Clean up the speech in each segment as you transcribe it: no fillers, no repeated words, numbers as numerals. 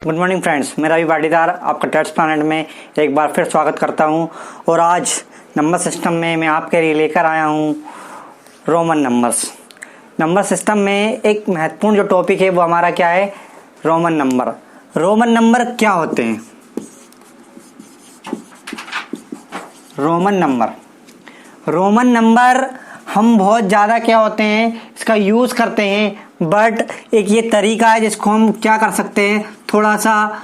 Good morning friends, मैं रवि पाटीदार आपका test planet में एक बार फिर स्वागत करता हूं। और आज नंबर सिस्टम में मैं आपके लिए लेकर आया हूं रोमन नंबर्स। नंबर सिस्टम में एक महत्वपूर्ण जो टॉपिक है वो हमारा क्या है, रोमन नंबर। रोमन नंबर क्या होते हैं? रोमन नंबर हम बहुत ज़्यादा क्या होते हैं, इसका यूज़ करते हैं, बट एक ये तरीका है जिसको हम क्या कर सकते हैं, थोड़ा सा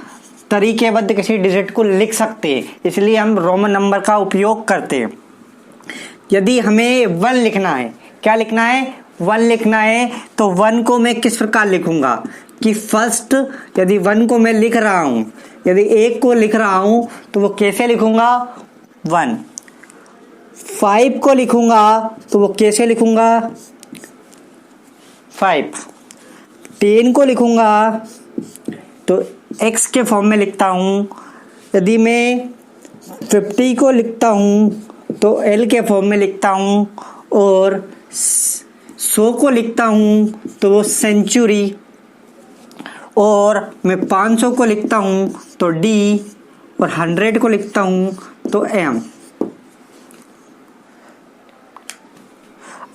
तरीकेबद्ध किसी डिजिट को लिख सकते हैं, इसलिए हम रोमन नंबर का उपयोग करते हैं। यदि हमें 1 लिखना है, क्या लिखना है, 1 लिखना है, तो 1 को मैं किस प्रकार लिखूंगा कि फर्स्ट यदि 1 को मैं लिख रहा हूं, यदि 1 को लिख रहा हूं तो वो कैसे लिखूंगा, 1। 5 को लिखूंगा तो वो कैसे लिखूंगा, 5। 10 को लिखूंगा तो x के फॉर्म में लिखता हूं। यदि मैं 50 को लिखता हूं तो l के फॉर्म में लिखता हूं, और 100 को लिखता हूं तो वो सेंचुरी, और मैं 500 को लिखता हूं तो d, और 100 को लिखता हूं तो m।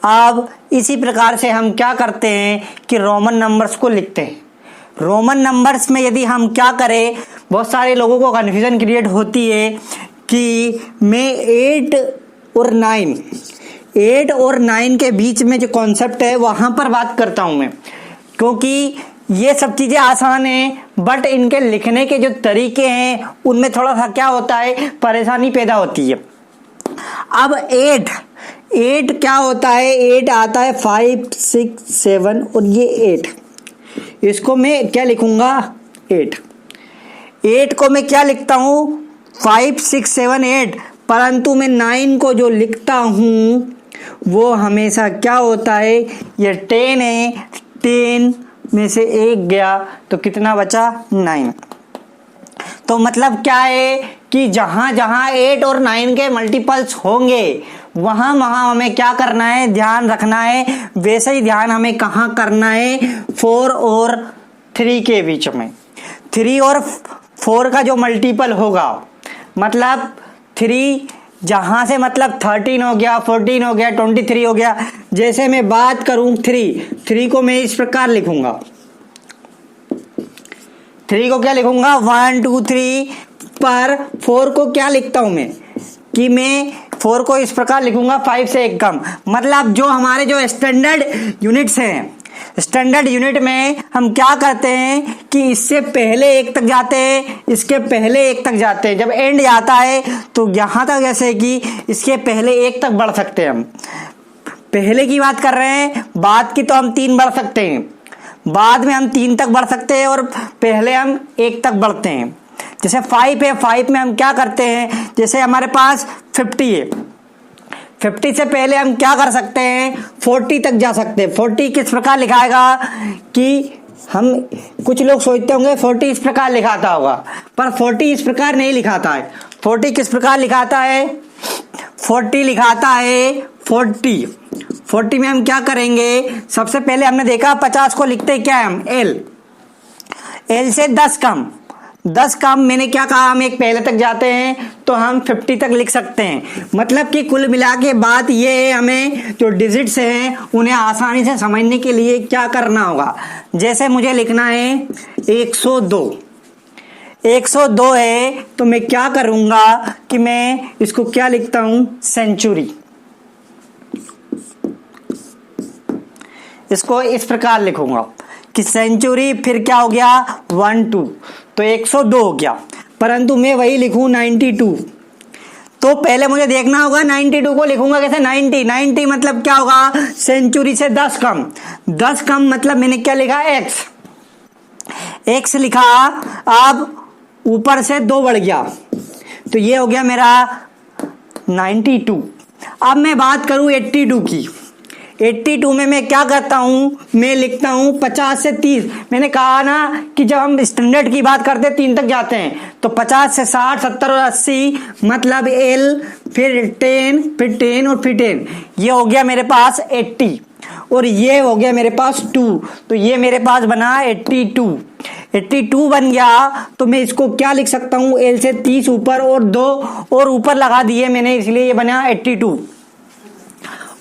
अब इसी प्रकार से हम क्या करते हैं कि रोमन नंबर्स को लिखते हैं। रोमन नंबर्स में यदि हम क्या करें, बहुत सारे लोगों को कन्फ्यूजन क्रिएट होती है कि मैं 8 और 9 के बीच में जो कॉन्सेप्ट है वहाँ पर बात करता हूँ मैं, क्योंकि ये सब चीज़ें आसान हैं, बट इनके लिखने के जो तरीके हैं उनमें थोड़ा सा क्या होता है, परेशानी पैदा होती है। अब 8 क्या होता है, 8 आता है 5, 6, 7 और ये 8, इसको मैं क्या लिखूंगा, 8 को मैं क्या लिखता हूं, 5, 6, 7, 8, परंतु मैं 9 को जो लिखता हूं वो हमेशा क्या होता है, ये 10 है, 10 में से 1 गया तो कितना बचा, 9। तो मतलब क्या है कि जहां 8 और 9 के मल्टीपल्स होंगे वहां हमें क्या करना है, ध्यान रखना है। वैसे ही ध्यान हमें कहाँ करना है, 4 और 3 के बीच में। 3 और 4 का जो मल्टीपल होगा, मतलब 3 जहां से मतलब 13 हो गया, 14 हो गया, 23 हो गया। जैसे मैं बात करूं 3 को मैं इस प्रकार लिखूंगा, 3 को क्या लिखूंगा, 1, 2, 3, पर 4 को क्या लिखता हूं मैं कि मैं 4 को इस प्रकार लिखूंगा 5 से 1 कम। मतलब जो हमारे जो स्टैंडर्ड यूनिट्स हैं, स्टैंडर्ड यूनिट में हम क्या करते हैं कि इससे पहले 1 तक जाते हैं, इसके पहले 1 तक जाते हैं। जब एंड जाता है तो यहां तक, जैसे कि इसके पहले 1 तक बढ़ सकते हैं। हम पहले की बात कर रहे हैं, बाद की तो हम 3 बढ़ सकते हैं, बाद में हम 3 तक बढ़ सकते हैं, और पहले हम 1 तक बढ़ते हैं। जैसे 5 है, 5 में हम क्या करते हैं, जैसे हमारे पास 50 है, 50 से पहले हम क्या कर सकते हैं, 40 तक जा सकते हैं। 40 किस प्रकार लिखाएगा कि हम, कुछ लोग सोचते होंगे 40 इस प्रकार लिखाता होगा, पर 40 इस प्रकार नहीं लिखाता है। 40 किस प्रकार लिखाता है, 40 लिखाता है 40 में हम क्या करेंगे, सबसे पहले हमने देखा 50 को लिखते क्या है हम, L से 10 कम, मैंने क्या कहा, हम एक पहले तक जाते हैं तो हम 50 तक लिख सकते हैं। मतलब कि कुल मिला के बात ये है, हमें जो डिजिट्स हैं उन्हें आसानी से समझने के लिए क्या करना होगा। जैसे मुझे लिखना है 102 है, तो मैं क्या करूंगा कि मैं इसको क्या लिखता हूं, सेंचुरी। इसको इस प्रकार लिखूंगा कि सेंचुरी, फिर क्या हो गया 1, 2, तो 102 हो गया। परंतु मैं वही लिखूं 92, तो पहले मुझे देखना होगा 92 को लिखूंगा कैसे, 90 मतलब क्या होगा, सेंचुरी से 10 कम, मतलब मैंने क्या लिखा, x लिखा। अब ऊपर से 2 बढ़ गया तो ये हो गया मेरा 92। अब मैं बात करूं 82 की, 82 में मैं क्या करता हूं, मैं लिखता हूं 50 से 30। मैंने कहा ना कि जब हम स्टैंडर्ड की बात करते हैं 3 तक जाते हैं, तो 50 से 60, 70 और 80, मतलब L, फिर 10, फिर 10 और फिर 10, ये हो गया मेरे पास 80। और ये हो गया मेरे पास 2, तो ये मेरे पास बना 82। 82 बन गया तो मैं इसको क्या लिख सकता हूं, L से 30 ऊपर और 2 और ऊपर लगा दिए मैंने, इसलिए ये बना 82।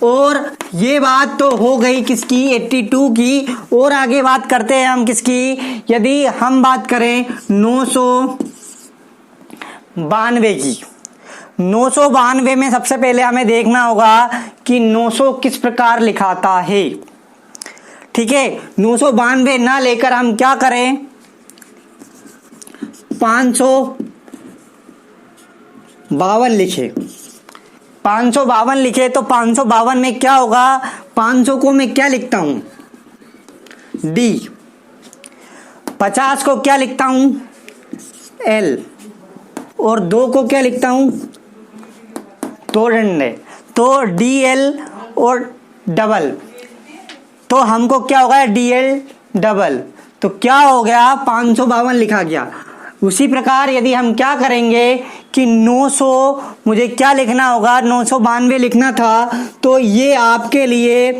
और ये बात तो हो गई किसकी, 82 की। और आगे बात करते हैं हम किसकी, यदि हम बात करें 992 की। 992 में सबसे पहले हमें देखना होगा कि 900 किस प्रकार लिखाता है। ठीक है, 992 ना लेकर हम क्या करें, 552 लिखे। 552 लिखे तो 552 में क्या होगा, 500 को मैं क्या लिखता हूं, D। 50 को क्या लिखता हूं, L। और 2 को क्या लिखता हूं, 2 डंडे, तो DL और डबल, तो हमको क्या होगा, DL डबल। तो क्या हो गया, 552 लिखा गया। उसी प्रकार यदि हम क्या करेंगे कि 900 मुझे क्या लिखना होगा, 992 लिखना था, तो ये आपके लिए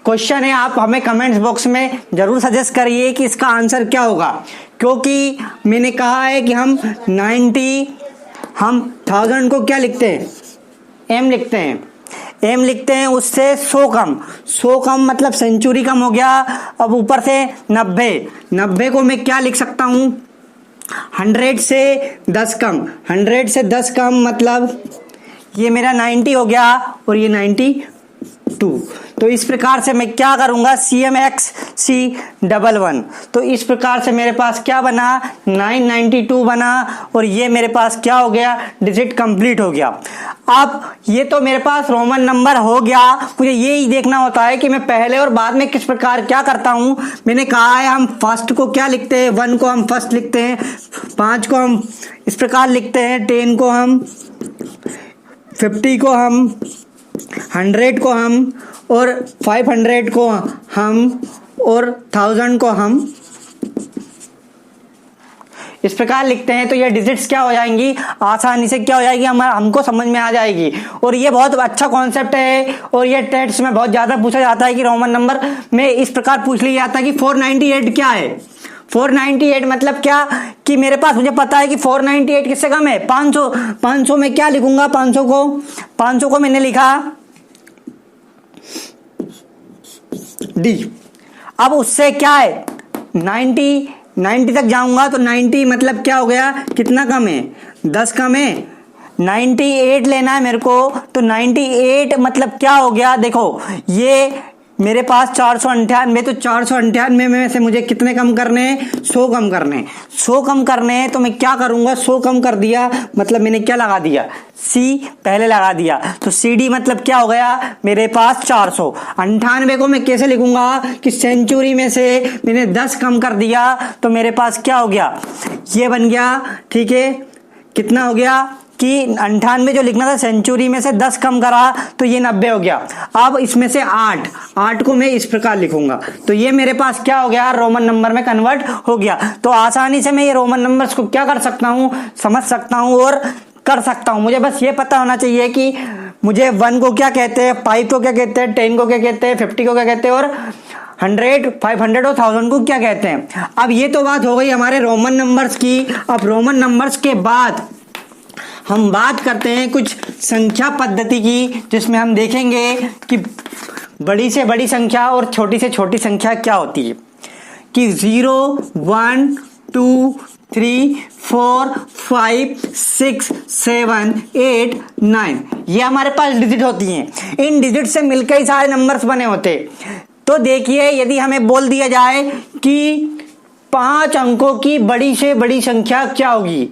क्वेश्चन है। आप हमें कमेंट्स बॉक्स में जरूर सजेस्ट करिए कि इसका आंसर क्या होगा, क्योंकि मैंने कहा है कि हम 1000 को क्या लिखते हैं, M लिखते हैं। M लिखते हैं, उससे 100 कम, 100 कम मतलब सेंचुरी कम हो गया। अब ऊपर से 90 को मैं क्या लिख सकता हूं, 100 से 10 कम, 100 से 10 कम मतलब ये मेरा 90 हो गया और ये 92। तो इस प्रकार से मैं क्या करूंगा, CMXC11। तो इस प्रकार से मेरे पास क्या बना, 992 बना और ये मेरे पास क्या हो गया, डिजिट कंप्लीट हो गया। अब ये तो मेरे पास रोमन नंबर हो गया। मुझे ये ही देखना होता है कि मैं पहले और बाद में किस प्रकार क्या करता हूं। मैंने कहा है हम फर्स्ट को क्या लिखते हैं, 1 को हम फर्स्ट लिखते हैं, 5 को हम इस प्रकार लिखते हैं, 10 को हम, 50 को हम, 100 को हम और 500 को हम और 1000 को हम इस प्रकार लिखते हैं। तो ये डिजिट्स क्या हो जाएंगी, आसानी से क्या हो जाएगी, हमको समझ में आ जाएगी। और ये बहुत अच्छा कॉन्सेप्ट है और ये टेस्ट में बहुत ज्यादा पूछा जाता है कि रोमन नंबर में इस प्रकार पूछ लिया जाता है कि 498 क्या है। 498 मतलब क्या कि मेरे पास, मुझे पता है कि 498 किससे कम है, 500 में क्या लिखूंगा, 500 को मैंने लिखा D। अब उससे क्या है, 90 तक जाऊंगा तो 90 मतलब क्या हो गया, कितना कम है, 10 कम है। 98 लेना है मेरे को, तो 98 मतलब क्या हो गया, देखो ये मेरे पास 498, तो 498 में से मुझे कितने कम करने हैं, 100 कम करने हैं। 100 कम करने हैं तो मैं क्या करूंगा, 100 कम कर दिया मतलब मैंने क्या लगा दिया, C पहले लगा दिया। तो CD मतलब क्या हो गया, मेरे पास 400। 98 को मैं कैसे लिखूंगा कि सेंचुरी में से मैंने 10 कम कर दिया तो मेरे पास क्या हो गया, ये बन गया। ठीक है, कितना हो गया कि 98 जो लिखना था, सेंचुरी में से 10 कम करा तो ये 90 हो गया। अब इसमें से 8 को मैं इस प्रकार लिखूंगा तो ये मेरे पास क्या हो गया, रोमन नंबर में कन्वर्ट हो गया। तो आसानी से मैं ये रोमन नंबर्स को क्या कर सकता हूं, समझ सकता हूं और कर सकता हूं। मुझे बस ये पता होना चाहिए कि मुझे 1 को क्या कहते हैं, 5 को क्या कहते हैं, 10 को क्या कहते हैं, 50 को क्या कहते हैं और 100, 500 और 1000 को क्या कहते हैं। अब ये तो बात हो गई हमारे रोमन नंबर्स की। अब रोमन नंबर्स के बाद हम बात करते हैं कुछ संख्या पद्धति की, जिसमें हम देखेंगे कि बड़ी से बड़ी संख्या और छोटी से छोटी संख्या क्या होती है। कि 0, 1, 2, 3, 4, 5, 6, 7, 8, 9 ये हमारे पास डिजिट होती हैं। इन डिजिट से मिलकर ही सारे नंबर्स बने होते। तो देखिए, यदि हमें बोल दिया जाए कि 5 अंकों की बड़ी से बड़ी संख्या क्या होगी,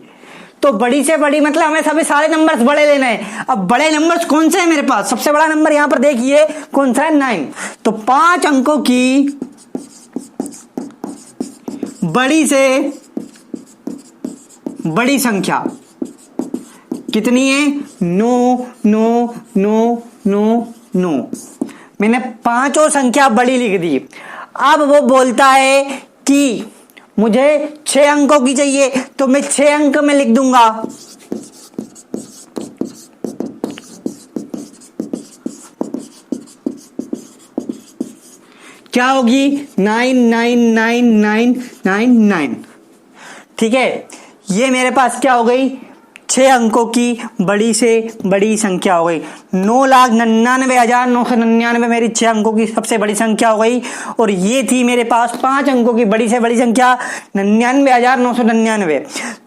तो बड़ी से बड़ी मतलब हमें सभी सारे नंबर्स बड़े लेने हैं। अब बड़े नंबर्स कौन से हैं मेरे पास, सबसे बड़ा नंबर यहां पर देखिए कौन सा है, 9। तो 5 अंकों की बड़ी से बड़ी संख्या कितनी है, 9, 9, 9, 9, 9। मैंने 5 और संख्या बड़ी लिख दी। अब वो बोलता है कि मुझे 6 अंकों की चाहिए, तो मैं 6 अंक में लिख दूंगा। क्या होगी, 9, 9, 9, 9, 9, 9। ठीक है, ये मेरे पास क्या हो गई, 6 अंकों की बड़ी से बड़ी संख्या हो गई। 9,99,999 मेरी 6 अंकों की सबसे बड़ी संख्या हो गई। और ये थी मेरे पास 5 अंकों की बड़ी से बड़ी संख्या 99,999।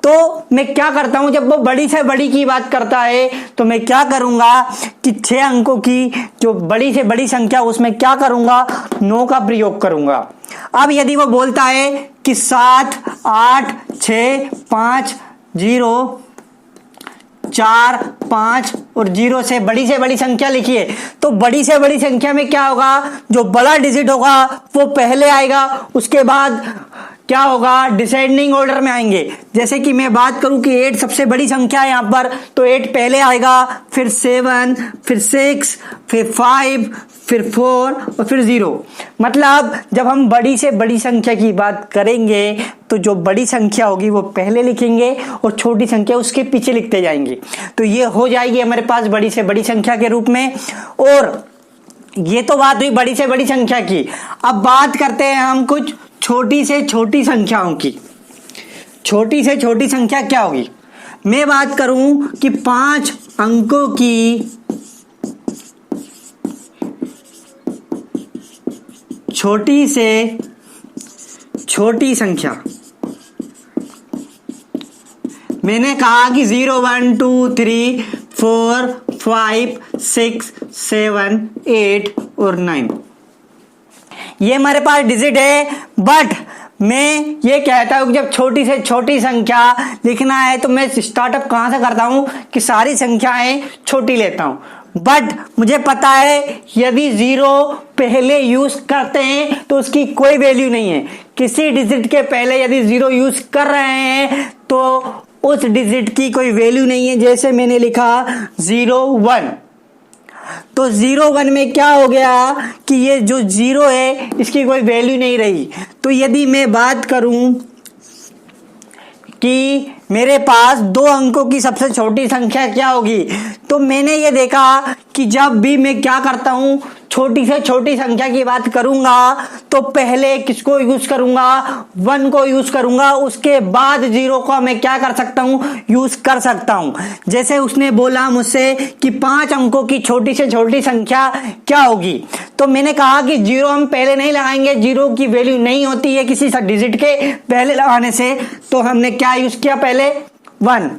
तो मैं क्या करता हूं, जब वो बड़ी से बड़ी की बात करता है तो मैं क्या करूंगा कि 6 अंकों की जो बड़ी से बड़ी संख्या उसमें क्या करूंगा, 9 का प्रयोग करूंगा। अब यदि वो बोलता है कि 7, 8, 6, 5, 0, 4, 5 और 0 से बड़ी संख्या लिखिए। तो बड़ी से बड़ी संख्या में क्या होगा, जो बड़ा डिजिट होगा वो पहले आएगा, उसके बाद क्या होगा, डिसेंडिंग ऑर्डर में आएंगे। जैसे कि मैं बात करूं कि 8 सबसे बड़ी संख्या है यहां पर, तो 8 पहले आएगा, फिर 7, फिर 6, फिर 5, फिर 4 और फिर 0। मतलब जब हम बड़ी से बड़ी संख्या की बात करेंगे तो जो बड़ी संख्या होगी वो पहले लिखेंगे और छोटी संख्या उसके पीछे लिखते जाएंगे। तो ये हो जाएगी हमारे पास बड़ी से बड़ी संख्या के रूप में। और ये तो बात हुई बड़ी से बड़ी संख्या की। अब बात करते हैं हम कुछ छोटी से छोटी संख्याओं की। छोटी से छोटी संख्या क्या होगी, मैं बात करूं कि 5 अंकों की छोटी से छोटी संख्या, मैंने कहा कि 0, 1, 2, 3, 4, 5, 6, 7, 8 और 9 ये हमारे पास डिजिट है। बट मैं ये कहता हूं कि जब छोटी से छोटी संख्या लिखना है तो मैं स्टार्टअप कहां से करता हूं कि सारी संख्याएं छोटी लेता हूं। बट मुझे पता है यदि 0 पहले यूज करते हैं तो उसकी कोई वैल्यू नहीं है। किसी डिजिट के पहले यदि 0 यूज कर रहे हैं तो उस डिजिट की कोई वैल्यू नहीं है। जैसे मैंने लिखा 0, 1, तो 0, 1 में क्या हो गया कि ये जो 0 है इसकी कोई वैल्यू नहीं रही। तो यदि मैं बात करूं कि मेरे पास 2 अंकों की सबसे छोटी संख्या क्या होगी, तो मैंने ये देखा कि जब भी मैं क्या करता हूं, छोटी से छोटी संख्या की बात करूंगा तो पहले किसको यूज करूंगा, 1 को यूज करूंगा, उसके बाद 0 को मैं क्या कर सकता हूं, यूज कर सकता हूं। जैसे उसने बोला मुझसे कि 5 अंकों की छोटी से छोटी संख्या क्या होगी, तो मैंने कहा कि 0 हम पहले नहीं लगाएंगे, 0 की वैल्यू नहीं होती है किसी डिजिट के पहले लगाने से। तो हमने क्या यूज किया, पहले 1।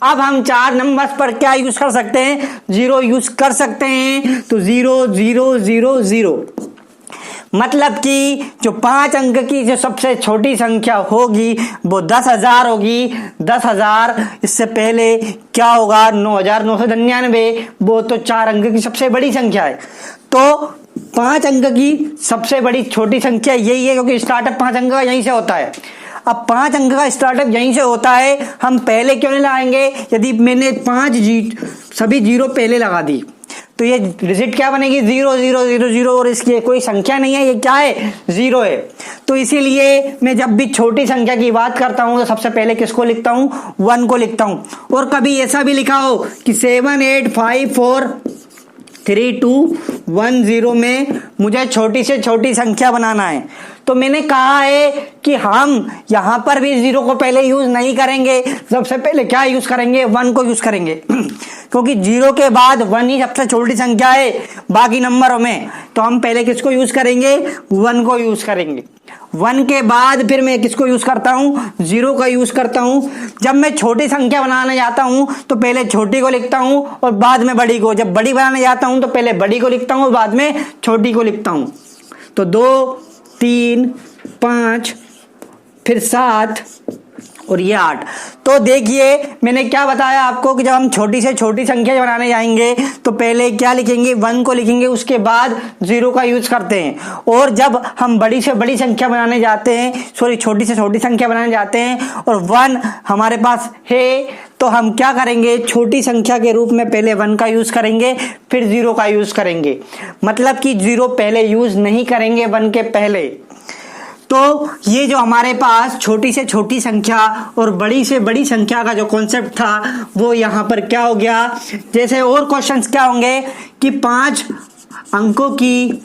अब हम 4 नंबर्स पर क्या यूज कर सकते हैं, 0 यूज कर सकते हैं। तो 0, 0, 0, 0 मतलब कि जो 5 अंक की जो सबसे छोटी संख्या होगी वो 10,000 होगी। 10,000 इससे पहले क्या होगा, 9,999, वो तो 4 अंक की सबसे बड़ी संख्या है। तो 5 अंक की सबसे बड़ी छोटी संख्या यही है, क्योंकि स्टार्टअप 5 अंक का यहीं से होता है। अब 5 अंक का स्टार्टअप यहीं से होता है, हम पहले क्यों नहीं लगाएंगे। यदि मैंने 5 सभी 0 पहले लगा दी तो ये डिजिट क्या बनेगी, 0, 0, 0, 0 और इसकी कोई संख्या नहीं है, ये क्या है, 0 है। तो इसीलिए मैं जब भी छोटी संख्या की बात करता हूं तो सबसे पहले किसको लिखता हूं, 1 को लिखता हूं। और कभी ऐसा भी लिखा हो कि 7, 8, 5, 4, 3, 2, 1, 0 में मुझे छोटी से छोटी संख्या बनाना है, तो मैंने कहा है कि हम यहां पर भी 0 को पहले यूज नहीं करेंगे, सबसे पहले क्या यूज करेंगे, 1 को यूज करेंगे। क्योंकि 0 के बाद 1 ही सबसे छोटी संख्या है बाकी नंबरों में। तो हम पहले किसको यूज करेंगे, 1 को यूज करेंगे। 1 के बाद फिर मैं किसको यूज करता हूं, 0 का यूज करता हूं। जब मैं छोटी संख्या बनाने जाता हूं तो पहले छोटी को लिखता हूं और बाद में बड़ी को। जब बड़ी बनाने जाता हूं तो पहले बड़ी को लिखता हूं, बाद में छोटी को लिखता हूं। तो 2, 3, 5, फिर 7 और ये 8। तो देखिए मैंने क्या बताया आपको कि जब हम छोटी से छोटी संख्या बनाने जाएंगे तो पहले क्या लिखेंगे, 1 को लिखेंगे, उसके बाद 0 का यूज करते हैं। और जब हम बड़ी से बड़ी संख्या बनाने जाते हैं, छोटी से छोटी संख्या बनाने जाते हैं और 1 हमारे पास है, तो हम क्या करेंगे, छोटी संख्या के रूप में पहले 1 का यूज करेंगे, फिर 0 का यूज करेंगे। मतलब कि 0 पहले यूज नहीं करेंगे 1 के पहले। तो ये जो हमारे पास छोटी से छोटी संख्या और बड़ी से बड़ी संख्या का जो कॉन्सेप्ट था वो यहाँ पर क्या हो गया। जैसे और क्वेश्चंस क्या होंगे कि 5 अंकों की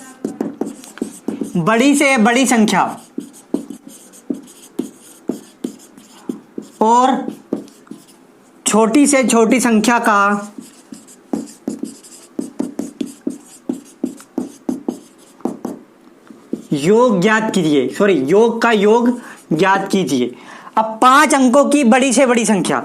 बड़ी से बड़ी संख्या और छोटी से छोटी संख्या का योग ज्ञात कीजिए, योग का योग ज्ञात कीजिए। अब 5 अंकों की बड़ी से बड़ी संख्या,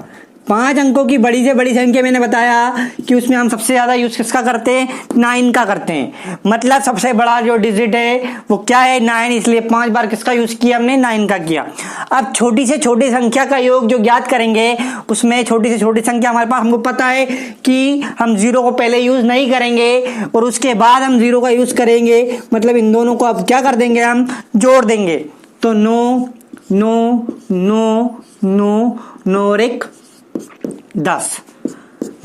5 अंकों की बड़ी से बड़ी संख्या मैंने बताया कि उसमें हम सबसे ज्यादा यूज किसका करते हैं, 9 का करते हैं। मतलब सबसे बड़ा जो डिजिट है वो क्या है, 9, इसलिए 5 बार किसका यूज किया हमने, 9 का किया। अब छोटी से छोटी संख्या का योग जो ज्ञात करेंगे उसमें छोटी से छोटी संख्या हमारे पास, हमको पता है कि हम 0 को पहले यूज नहीं करेंगे और उसके बाद हम 0 का यूज करेंगे। मतलब इन दोनों को अब क्या कर देंगे, हम जोड़ देंगे। तो 9 9 9 9 9 और 1 10,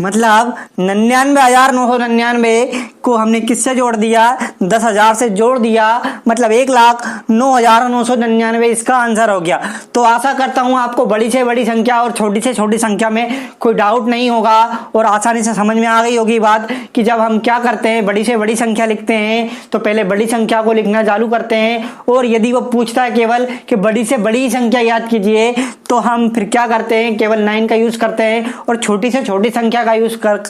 मतलब 99,999 को हमने किससे जोड़ दिया, 10,000 से जोड़ दिया। मतलब 1,09,999 इसका आंसर हो गया। तो आशा करता हूं आपको बड़ी से बड़ी संख्या और छोटी से छोटी संख्या में कोई डाउट नहीं होगा और आसानी से समझ में आ गई होगी बात कि जब हम क्या करते हैं, बड़ी से बड़ी संख्या लिखते हैं तो पहले बड़ी संख्या को लिखना चालू करते हैं और यदि वो पूछता है केवल कि बड़ी से बड़ी संख्या याद कीजिए तो हम फिर क्या करते हैं, केवल 9 का यूज करते हैं। और छोटी से छोटी संख्या का यूज कर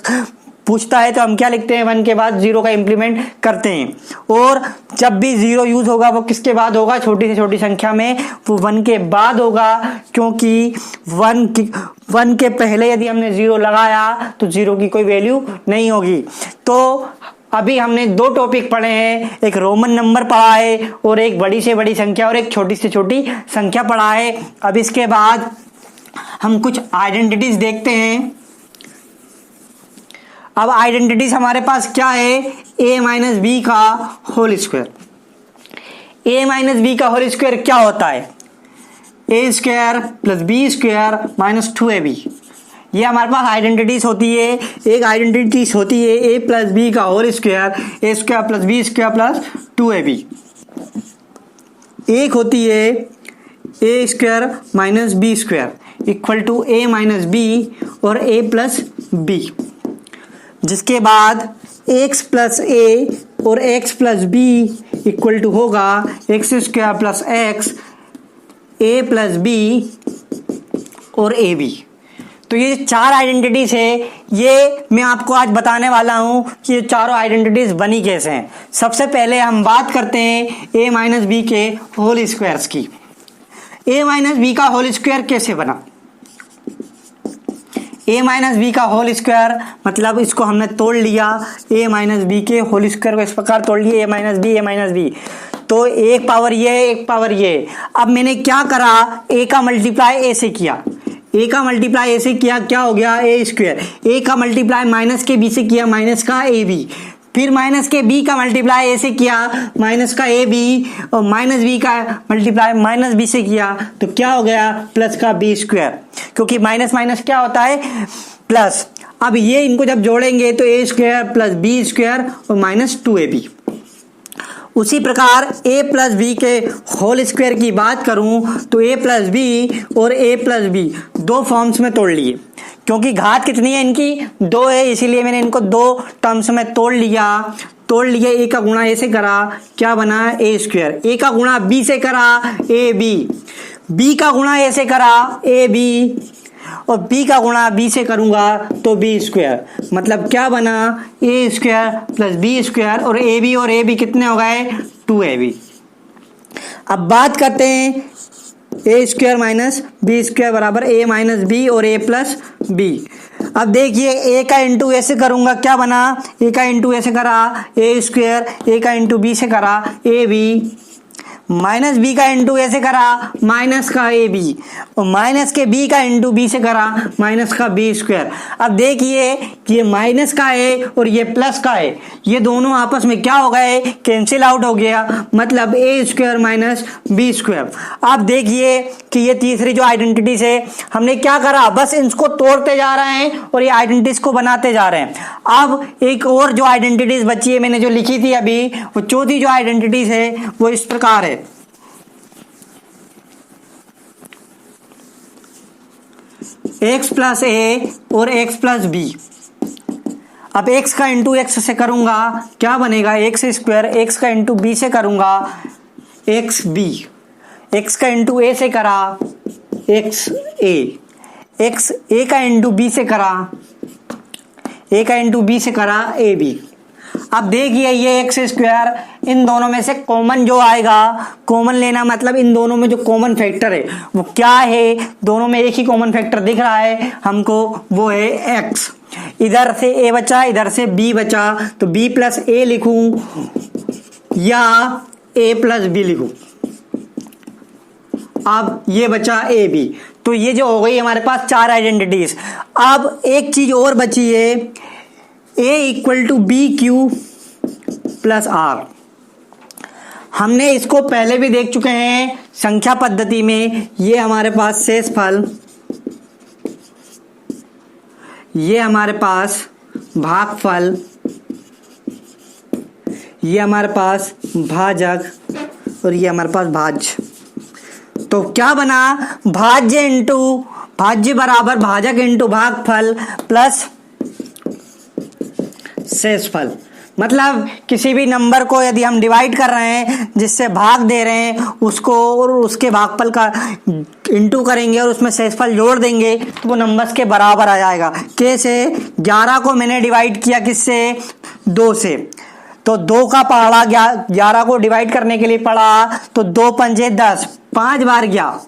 पूछता है तो हम क्या लिखते हैं, 1 के बाद 0 का इंप्लीमेंट करते हैं। और जब भी 0 यूज होगा वो किसके बाद होगा, छोटी से छोटी संख्या में वो 1 के बाद होगा, क्योंकि 1 के पहले यदि हमने 0 लगाया तो 0 की कोई वैल्यू नहीं होगी। तो अभी हमने 2 टॉपिक पढ़े हैं, एक रोमन नंबर पढ़ा है और एक बड़ी से बड़ी संख्या और एक छोटी से छोटी संख्या पढ़ा है। अब इसके बाद हम कुछ आइडेंटिटीज देखते हैं। अब आइडेंटिटीज हमारे पास क्या है, a माइनस बी का whole square. a minus b का होल स्क्वायर क्या होता है, a square plus B square minus 2ab। ये हमारे पास आइडेंटिटीज होती है। एक आइडेंटिटीज होती है a प्लस बी का whole square, a square plus B square plus 2ab। एक होती है a square minus B square equal to a minus B और a प्लस बी, जिसके बाद x प्लस a और x plus b equal to होगा x square plus x, a प्लस b और ab। तो ये 4 आइडेंटिटीज है, ये मैं आपको आज बताने वाला हूं कि ये चारों आइडेंटिटीज बनी कैसे हैं। सबसे पहले हम बात करते हैं a माइनस बी के होल स्क्वायर्स की। a माइनस बी का होल स्क्वायर कैसे बना, a माइनस बी का होल स्क्वायर मतलब इसको हमने तोड़ लिया, a माइनस बी के होल स्क्वायर को इस प्रकार तोड़ लिया, a माइनस बी, तो एक पावर ये एक पावर ये। अब मैंने क्या करा, a का मल्टीप्लाई a से किया, a का मल्टीप्लाई a से किया, क्या हो गया a स्क्वायर। a का मल्टीप्लाई माइनस के b से किया, माइनस का ab। फिर माइनस के b का मल्टीप्लाई a से किया, माइनस का ab, और माइनस b का मल्टीप्लाई माइनस b से किया तो क्या हो गया, प्लस का b स्क्वायर, क्योंकि माइनस माइनस क्या होता है, प्लस। अब ये इनको जब जोड़ेंगे तो a square plus b square और माइनस 2ab। उसी प्रकार a प्लस बी के होल स्क्वायर की बात करूं तो a प्लस बी और a प्लस बी 2 फॉर्म्स में तोड़ लिए, क्योंकि घात कितनी है इनकी, 2 है, इसीलिए मैंने इनको 2 टर्म्स में तोड़ लिया। a का गुणा a से करा, क्या बना a स्क्वायर, a का गुणा b से करा ab, b का गुणा a से करा ab और b का गुणा b से करूंगा तो b स्क्वायर, मतलब क्या बना a square plus b square और ab कितने हो गए 2ab। अब बात करते हैं a square minus B square बराबर a माइनस बी और a प्लस बी। अब देखिए a का इंटू a से करूंगा, क्या बना a का इंटू a से करा a स्क्वायर, a का इंटू b से करा ab, माइनस बी का इंटू ए से करा माइनस का ए बी और माइनस के बी का इंटू बी से करा माइनस का बी स्क्वायर। अब देखिए कि ये माइनस का है और ये प्लस का है, ये दोनों आपस में क्या हो गए, कैंसिल आउट हो गया, मतलब ए स्क्वायर माइनस बी स्क्वायर। अब देखिए कि ये तीसरी जो आइडेंटिटीज है हमने क्या करा, बस इनको तोड़ते जा रहे हैं और ये आइडेंटिटीज को बनाते जा रहे हैं। अब एक और जो आइडेंटिटीज बची है मैंने जो लिखी थी अभी, वो चौथी जो आइडेंटिटीज है वो इस प्रकार है, x प्लस ए और x प्लस बी। अब x का इंटू एक्स से करूंगा क्या बनेगा एक्स स्क्वायर, x का इंटू बी से करूंगा एक्स बी, x का इंटू ए से करा एक्स ए, एक्स ए का इंटू बी से करा, ए का इंटू बी से करा ए बी। अब देखिए ये एक्स स्क्वायर, इन दोनों में से कॉमन जो आएगा, कॉमन लेना मतलब इन दोनों में जो कॉमन फैक्टर है वो क्या है, दोनों में एक ही कॉमन फैक्टर दिख रहा है हमको, वो है एक्स। इधर से ए बचा, इधर से बी बचा, तो बी प्लस ए लिखूं या ए प्लस बी लिखूं। अब ये बचा ए बी, तो ये जो हो गई हमारे पास 4 आइडेंटिटीज। अब एक चीज और बची है, A equal to B Q plus R. हमने इसको पहले भी देख चुके हैं संख्या पद्धति में। ये हमारे पास शेषफल, ये हमारे पास भागफल, ये हमारे पास भाजक और ये हमारे पास भाज्य। तो क्या बना, भाज्य इंटू भाज्य बराबर भाजक इंटू भागफल प्लस शेषफल। मतलब किसी भी नंबर को यदि हम डिवाइड कर रहे हैं, जिससे भाग दे रहे हैं उसको, और उसके भागफल का इंटू करेंगे और उसमें शेषफल जोड़ देंगे तो वो नंबर्स के बराबर आ जाएगा। कैसे, 11 को मैंने डिवाइड किया किससे, 2 से, तो 2 का पढ़ा, 11 को डिवाइड करने के लिए पढ़ा, तो 2 पंजे 10, 5 बार गया,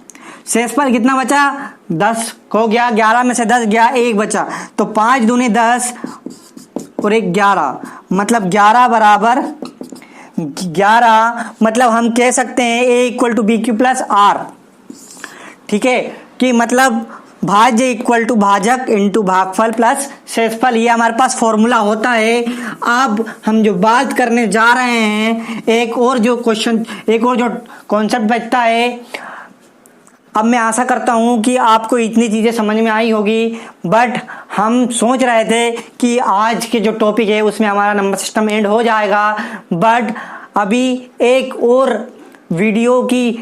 शेषफल कितना बचा, 10 हो गया, 11 में से 10 गया, 1 बचा, तो 5 दूनी 10 और 1 11, मतलब 11 बराबर 11, मतलब हम कह सकते हैं A equal to B Q plus R. ठीक है, कि मतलब भाज्य इक्वल टू भाजक इंटू भागफल प्लस शेषफल, ये हमारे पास फॉर्मूला होता है। अब हम जो बात करने जा रहे हैं, एक और जो कॉन्सेप्ट बचता है। अब मैं आशा करता हूं कि आपको इतनी चीजें समझ में आई होगी, बट हम सोच रहे थे कि आज के जो टॉपिक है उसमें हमारा नंबर सिस्टम एंड हो जाएगा, बट अभी एक और वीडियो की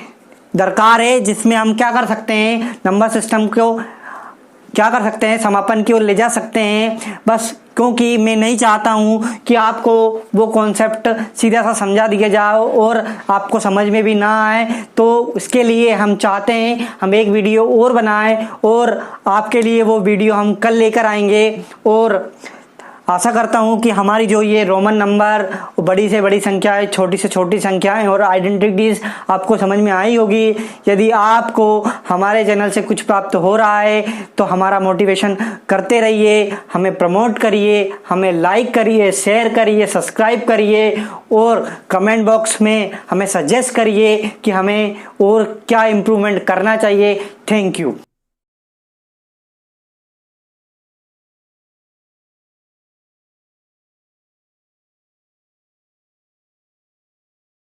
दरकार है जिसमें हम क्या कर सकते हैं, नंबर सिस्टम को क्या कर सकते हैं, समापन की ओर ले जा सकते हैं। बस क्योंकि मैं नहीं चाहता हूं कि आपको वो कॉन्सेप्ट सीधा सा समझा दिया जाए और आपको समझ में भी ना आए, तो इसके लिए हम चाहते हैं हम एक वीडियो और बनाएं और आपके लिए वो वीडियो हम कल लेकर आएंगे। और आशा करता हूं कि हमारी जो ये रोमन नंबर, बड़ी से बड़ी संख्याएं, छोटी से छोटी संख्याएं और आइडेंटिटीज आपको समझ में आई होगी। यदि आपको हमारे चैनल से कुछ प्राप्त हो रहा है तो हमारा मोटिवेशन करते रहिए, हमें प्रमोट करिए, हमें लाइक करिए, शेयर करिए, सब्सक्राइब करिए और कमेंट बॉक्स में हमें सजेस्ट करिए कि हमें और क्या इम्प्रूवमेंट करना चाहिए। Thank you.